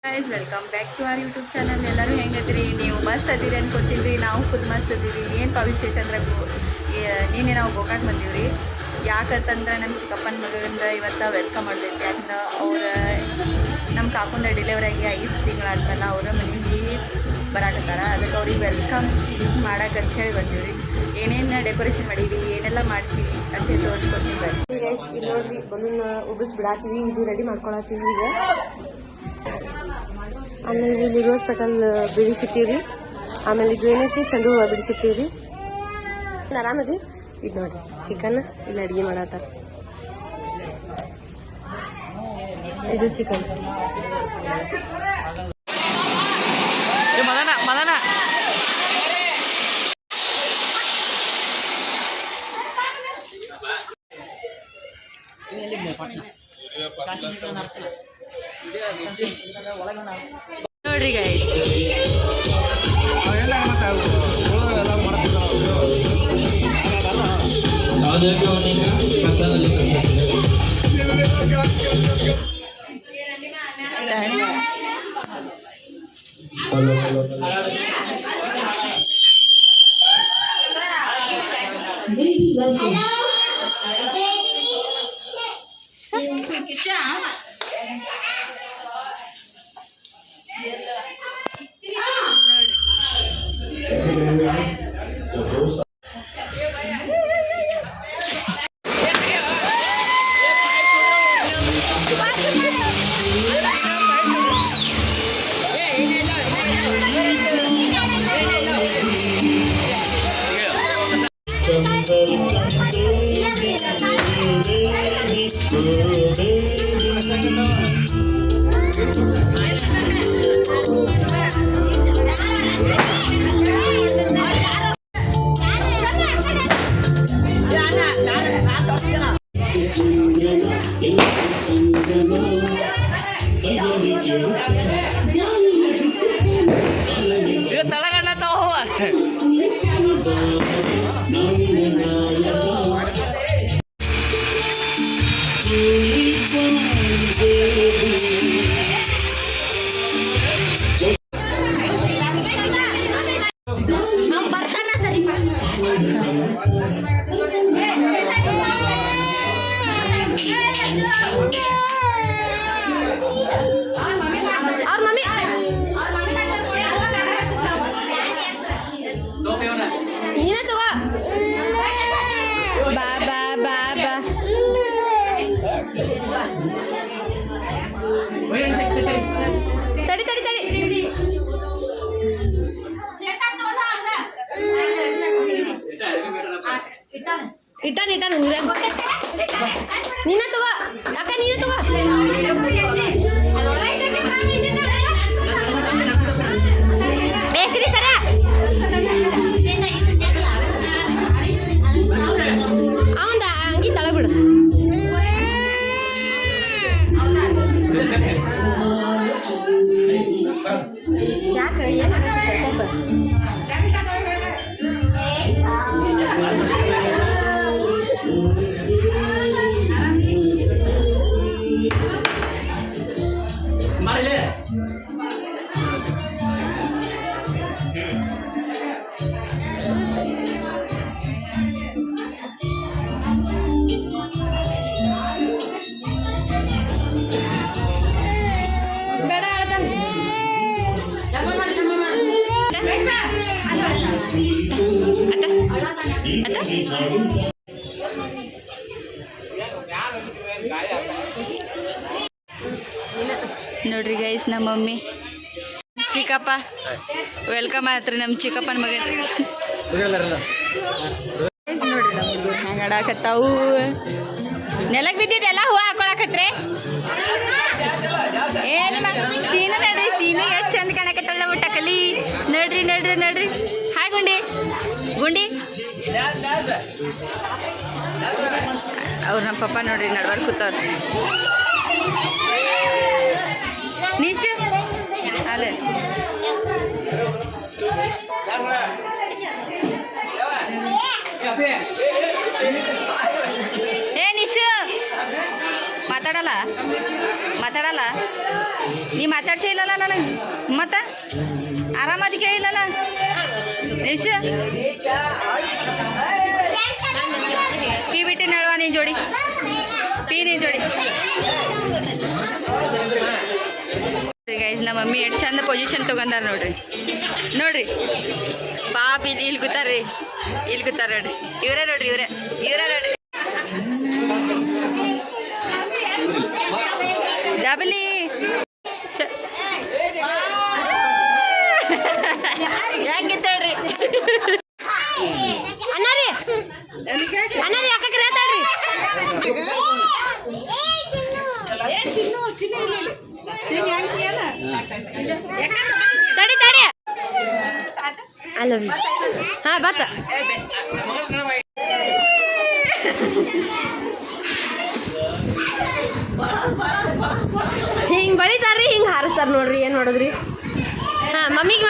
Guys welcome back to our YouTube channel. ಎಲ್ಲರೂ ಹೆಂಗದ್ರಿ? ನೀವು ಮಸ್ತ್ ಅದೀರಿ ಅನ್ಕೋತೀವಿ. ನಾವು ಫುಲ್ ಮಸ್ತ್ ಅದೀವಿ. ಏನು ವಿಶೇಷ ಅಂದ್ರೆ ನೀನೇ ನಾವು ಗೋಕಾಕ್ ಬಂದೀವ್ರಿ. ಯಾಕಂತಂದ್ರೆ ನಮ್ಮ ಚಿಕ್ಕಪ್ಪನ ಮಗಂದ ಇವತ್ತು ವೆಲ್ಕಮ್ ಮಾಡ್ತೈತಿ. ಯಾಕಂದ್ರೆ ಅವ್ರ ನಮ್ಮ ಕಾಕಂದ ಡೆಲಿವರಿ ಆಗಿ 5 ತಿಂಗಳಾದ್ಮೇಲೆ ಅವ್ರ ಮನೆಗೆ ಬರಾಕತ್ತಾರ. ಅದಕ್ಕೆ ಅವ್ರಿಗೆ ವೆಲ್ಕಮ್ ಮಾಡಕ್ಕೆ ಅಂತ ಹೇಳಿ ಬಂದೀವ್ರಿ. ಏನೇನು ಡೆಕೋರೇಷನ್ ಮಾಡೀವಿ, ಏನೆಲ್ಲ ಮಾಡ್ತೀವಿ ಅಂತ ಹೇಳಿ ತೋರಿಸ್ಕೊಡ್ತೀವಿ. ಗೈಸ್ ಇಲ್ಲಿ ನೋಡ್ರಿ, ಬಲೂನ್ ಉಬ್ಬಿಸ್ ಬಿಡಾತೀವಿ. ಇದು ರೆಡಿ ಮಾಡ್ಕೊಳತ್ತೀವಿ ಈಗ. ಆಮೇಲೆ ಇಲ್ಲಿ ರೋಸ್ ಪೆಟಲ್ ಬಿಡಿಸಿರ್ತೀವಿ. ಆಮೇಲೆ ಇದು ಏನೈತಿ, ಚೆಂಡು ಹೂವು ಬಿಡಿಸಿರ್ತೀವಿ. ಆರಾಮದಿ. ಇದು ನೋಡ್ರಿ ಚಿಕನ್ ಇಲ್ಲಿ ಅಡುಗೆ ಮಾಡತ್ತಾರ. ಇದು ಚಿಕನ್. ನೋಡ್ರಿ ಗೈಸ್, ತಡಿ ತಡಿ ತಡಿ ಇಟ್ಟಾನ ನೀನ ತಗೋ ಅಕ್ಕ, ನೀನ ತಗೋ. ಬೇಸಿರಿ ಸರ ಅವಂದ ಅಂಗಿ ತಳ ಬಿಡು. ಯಾಕೆ ಏನಾಗತ್ತೆ ನೋಡ್ರಿ ಗೈಸ್, ನಮ್ಮ ಮಮ್ಮಿ ಚಿಕ್ಕಪ್ಪ ವೆಲ್ಕಮ್ ಆತ್ರಿ ನಮ್ಮ ಚಿಕ್ಕಪ್ಪನ ಮಗ. ನೋಡ್ರಿ ನಮ್ಮ ಹೆಂಗೆ ಆಡಾಕತ್ತಾವು. ನೆಲಕ್ಕೆ ಬಿದ್ದಿದ್ದೆಲ್ಲ ಹೂವು ಹಾಕೊಳಕತ್ರಿ. ಏನು ಸೀನು ನೋಡ್ರಿ, ಸೀನು ಎಷ್ಟು ಚಂದ ಕಾಣಕತ್ತಲ್ಲ ಊಟ ಕಲಿ. ನೋಡ್ರಿ ನೋಡ್ರಿ ನೋಡ್ರಿ. ಹಾಯ್ ಗುಂಡಿ ಗುಂಡಿ. ಅವ್ರು ನಮ್ಮ ಪಪ್ಪ ನೋಡ್ರಿ ನಡ್ವರ್ ಕೂತವ್ರು. ನಿಶು ಅಲ್ಲೇ ಏ ನಿಶು ಮಾತಾಡಲ್ಲ ನೀ ಮಾತಾಡ್ಸೇ ಇಲ್ಲಲ್ಲ ನನಗೆ ಮತ್ತೆ ಆರಾಮಾದಿ ಕೇಳಿಲ್ಲಲ್ಲ ಯಶ್ ಪಿ ಬಿಟ್ಟು ನಡುವ ನೀ ಜೋಡಿ ಪಿ ನೀ ಜೋಡಿ ಗೈಸ್ ನಮ್ಮ ಮಮ್ಮಿ ಎಷ್ಟು ಚಂದ ಪೊಸಿಷನ್ ತೊಗೊಂಡಾರ ನೋಡ್ರಿ ನೋಡ್ರಿ ಪಾಪ ಇಲ್ಲಿ ಕೂತಾರ್ರಿ ಇಲ್ಲಿ ಕೂತಾರ ನೋಡ್ರಿ ಇವರೇ ನೋಡ್ರಿ ಇವರೇ ನೋಡ್ರಿ ಡಬಲಿ ಯಾಕಿದ್ದಾಳ್ರಿ ಅಣ್ಣಾರಿ ಯಾಕೆ ಹೇಳ್ತಾಳ್ರಿ ತಡಿ ತಡಿ ಅಲ್ಲ ಹಾ ಬತ್ತ ಹಿಂಗ್ ಬಳಿತಾರ್ರಿ ಹಿಂಗ್ ಹಾರಿಸ್ತಾರ ನೋಡ್ರಿ ಏನ್ ನೋಡಿದ್ರಿ ಹಾ ಮಮ್ಮಿಗೆ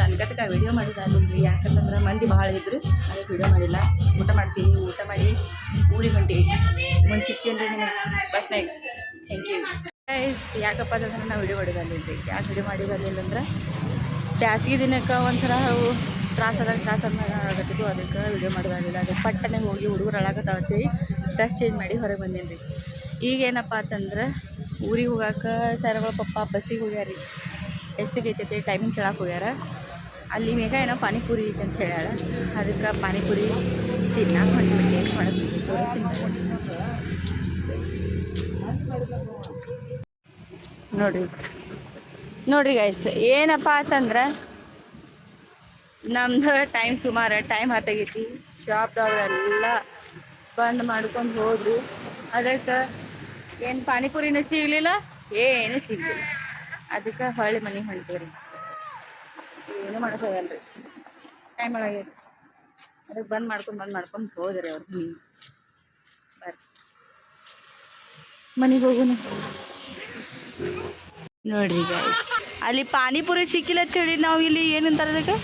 ಅನ್ಕತಕ್ಕ ವಿಡಿಯೋ ಮಾಡಿದಾಗಲ್ರಿ ಯಾಕಂತಂದ್ರೆ ಮಂದಿ ಭಾಳ ಇದ್ರು ಅದಕ್ಕೆ ವಿಡಿಯೋ ಮಾಡಿಲ್ಲ ಊಟ ಮಾಡ್ತೀವಿ ಊಟ ಮಾಡಿ ಊರಿಗೆ ಹೊಂಟೀವಿ ಮುಂದೆ ಸಿಗ್ತೀನಿ ನಿಮಗೆ ಬಸ್ನಾಗ ಥ್ಯಾಂಕ್ ಯು ಯಾಕಪ್ಪ ಅಂತಂದ್ರೆ ನಾವು ವಿಡಿಯೋ ಮಾಡಿದಾಗಲ್ರಿ ಯಾಕೆ ವಿಡಿಯೋ ಮಾಡಿದಾಗಲಿಲ್ಲ ಅಂದ್ರೆ ಬ್ಯಾಸಿಗೆ ದಿನಕ್ಕೆ ಒಂಥರ ತ್ರಾಸಾದಾಗ ಆಗತ್ತಿದ್ದು ಅದಕ್ಕೆ ವಿಡಿಯೋ ಮಾಡೋದಾಗಲಿಲ್ಲ ಅದಕ್ಕೆ ಪಟ್ಟನೆ ಹೋಗಿ ಹುಡುಗರು ಅಳಾಕತ್ತಾವತ್ತೀವಿ ಡ್ರೆಸ್ ಚೇಂಜ್ ಮಾಡಿ ಹೊರಗೆ ಬಂದೀನಿ ರೀ ಈಗೇನಪ್ಪ ಅಂತಂದ್ರೆ ಊರಿಗೆ ಹೋಗಾಕ ಸರಗಳ ಪಪ್ಪ ಬಸ್ಸಿಗೆ ಹೋಗ್ಯಾರ ರೀ ಎಷ್ಟಿಗೆ ಐತೈತಿ ಟೈಮಿಂಗ್ ಕೇಳಕ್ಕೆ ಹೋಗ್ಯಾರ ಅಲ್ಲಿ ಮೇಘ ಏನೋ ಪಾನಿಪುರಿ ಐತೆ ಅಂತ ಹೇಳ್ಯಾಳ ಅದಕ್ಕೆ ಪಾನಿಪುರಿ ತಿನ್ನಕ್ಕೆ ಹೊಂಟಿವಿ ಟೇಸ್ಟ್ ಮಾಡೋದು ತೋರಿಸ್ತೀನಿ ನೋಡ್ರಿ ಗೈಸ್ ಏನಪ್ಪ ಅಂತಂದ್ರೆ ನಮ್ದು ಟೈಮ್ ಸುಮಾರು ಟೈಮ್ ಹತ್ತಾಗೈತಿ ಶಾಪ್ದವ್ರೆಲ್ಲ ಬಂದ್ ಮಾಡ್ಕೊಂಡು ಹೋದ್ರು ಅದಕ್ಕೆ ಏನು ಪಾನಿಪುರಿನೂ ಸಿಗಲಿಲ್ಲ ಏನೂ ಸಿಗಲಿಲ್ಲ ಅದಕ್ಕೆ ಹೊಳ್ಳಿ ಮನೆಗೆ ಹೊಂಟೀವ್ರಿ ಏನೂ ಮಾಡೋಕ್ಕಾಗಲ್ರಿ ಟೈಮ್ ಒಳಗೈತಿ ಅದಕ್ಕೆ ಬಂದ್ ಮಾಡ್ಕೊಂಡು ಹೋದ್ರಿ ಅವ್ರು ಬರ್ರಿ ಮನೆಗೆ ಹೋಗೋಣ ನೋಡ್ರಿ ಗೈಸ್ ಅಲ್ಲಿ ಪಾನಿಪುರಿ ಸಿಕ್ಕಿಲ್ಲ ಅಂತ ಹೇಳಿ ನಾವು ಇಲ್ಲಿ ಏನಂತಾರೆ ಅದಕ್ಕೆ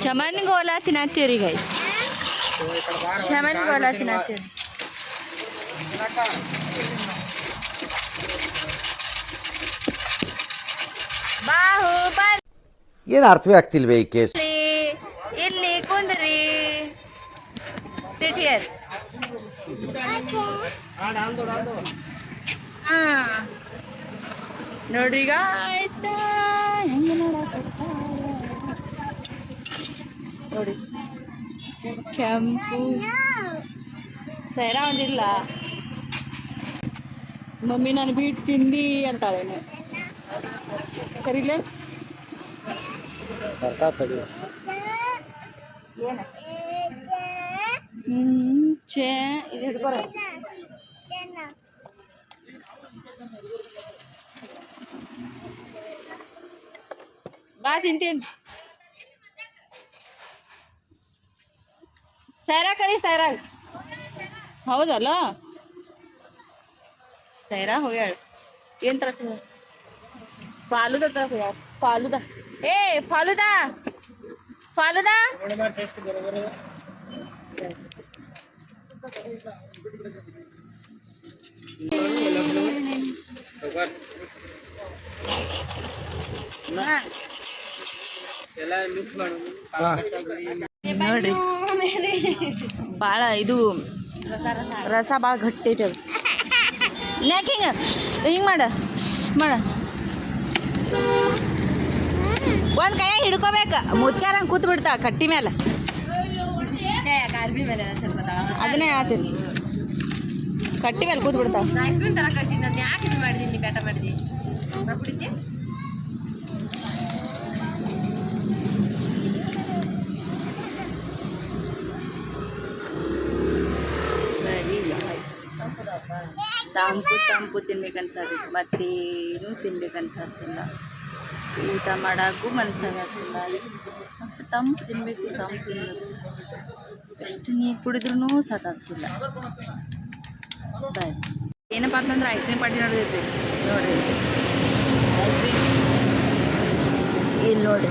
ಚಮನ್ ಗೋಲಾ ತಿನ್ನತ್ತೀವ್ರಿ ಗೈಸ್ ಚಮನ್ ಗೋಲಾ ತಿನ್ನತ್ತೀವಿ ಏನು ಅರ್ಥವೇ ಆಗ್ತಿಲ್ವೇ ಈ ಕೇಸ್ ಇಲ್ಲಿ ಕುಂದ್ರಿ ಸಿಟ್ ಹಿಯರ್ ನೋಡ್ರಿ ಗಾಯ್ಸ್ ಹೆಂಗೆ ನೋಡಿ ಕೆಂಪು ಸೈರಾ ಒಂದಿಲ್ಲ ಮಮ್ಮಿ ನಾನು ಬೀಟ್ ತಿಂದಿ ಅಂತಾಳೇನೆ ಕರೀಲೆ ಏನ ಚೇ ಇದು ಹಿಡ್ಕೊರ ಬಾ ತಿಂತೀನಿ ಸೈರಾ ಕರಿ ಸೈರಾ ಹೌದಲ್ಲ ಸೈರಾ ಹೋಗ್ಯಾಳ ಏನ್ ತರ ಫಾಲುದಾ ತರ ಹೋಗ್ಯಾಳ ಫಾಲುದಾ ಏ ಫಾಲುದಾ ನೋಡ್ರಿ ಭಾಳ ಇದು ರಸ ಭಾಳ ಗಟ್ಟಿ ಐತೆ ಅದು ಯಾಕೆ ಹಿಂಗೆ ಮಾಡ ಒಂದು ಕೈಯಾಗ ಹಿಡ್ಕೋಬೇಕು ಮುದ್ಕ್ಯಾರಂಗೆ ಕೂತ್ ಬಿಡ್ತಾ ಕಟ್ಟಿ ಮೇಲೆ ಅದನ್ನೇ ಹೇಳ್ತೀನಿ ಕಟ್ಟಿ ಮೇಲೆ ಕೂತ್ ಬಿಡ್ತಾವ ಐಸ್ ಕ್ರೀಮ್ ತರ ಕಳ್ಸಿದ್ದು ಅದನ್ನ ಯಾಕೆ ಇದು ಮಾಡಿದ್ದೀನಿ ಬೇಟ ಮಾಡಿದಿ ಮಾಡ್ಬಿಟ್ಟಿದ್ದೆ ತಂಪು ತಿನ್ಬೇಕನ್ಸತ್ತಿತ್ತು ಮತ್ತೇನು ತಿನ್ಬೇಕನ್ಸತ್ತಿಲ್ಲ ಊಟ ಮಾಡೋಕ್ಕೂ ಮನ್ಸಾಗತ್ತಿಲ್ಲ ಮತ್ತು ತಂಪು ತಿನ್ನಬೇಕು ಎಷ್ಟು ನೀರು ಕುಡಿದ್ರೂ ಸಾಕಾಗ್ತಿಲ್ಲ ಬಾಯ್ ಏನಪ್ಪ ಅಂತಂದ್ರೆ ಐಸ್ ಕ್ರೀಮ್ ಪಾರ್ಟಿ ನಡೆದೈತಿ ನೋಡಿರಿ ಐಸ್ ಕ್ರೀಮ್ ಇಲ್ಲಿ ನೋಡಿ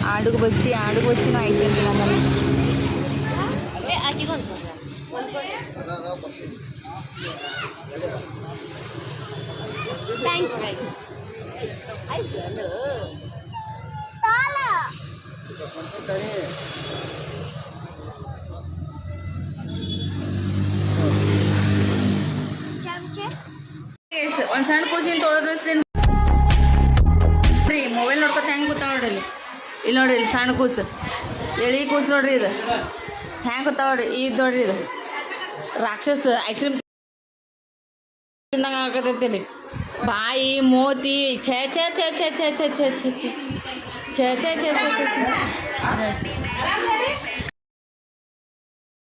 ಆಡುಗು ಬಜ್ಜಿನೂ ಐಸ್ ಕ್ರೀಮ್ ತಿನ್ನೋದಲ್ಲ ಒಂದು ಸಣ್ಣ ಕೂಸಿನ ತೋರಿಸ್ತೀನಿ ರೀ ಮೊಬೈಲ್ ನೋಡ್ಕೊತ ಹೆಂಗೆ ಕೂತಾವ ನೋಡ್ರಿ ಇಲ್ಲಿ ನೋಡ್ರಿ ಇಲ್ಲಿ ಸಣ್ಣ ಕೂಸು ಎಳಿ ಕೂಸು ನೋಡ್ರಿ ಇದು ಹೆಂಗೆ ಕೂತಾವ ನೋಡ್ರಿ ಇದು ನೋಡ್ರಿ ಇದು ರಾಕ್ಷಸ ಐಸ್ ಕ್ರೀಮ್ ತಿಂದಂಗೆ ಆಗತೈತಿ ಇಲ್ಲಿ ಬಾಯಿ ಮೋತಿ ಛೇ ಛೇ ಛೇ ಛೇ ಛೇ ಛೇ ಛೇ ಛೇ ಛೇ ಛೇ ಛೇ ಛೇ ಛೇ ಛೇ ಛೇ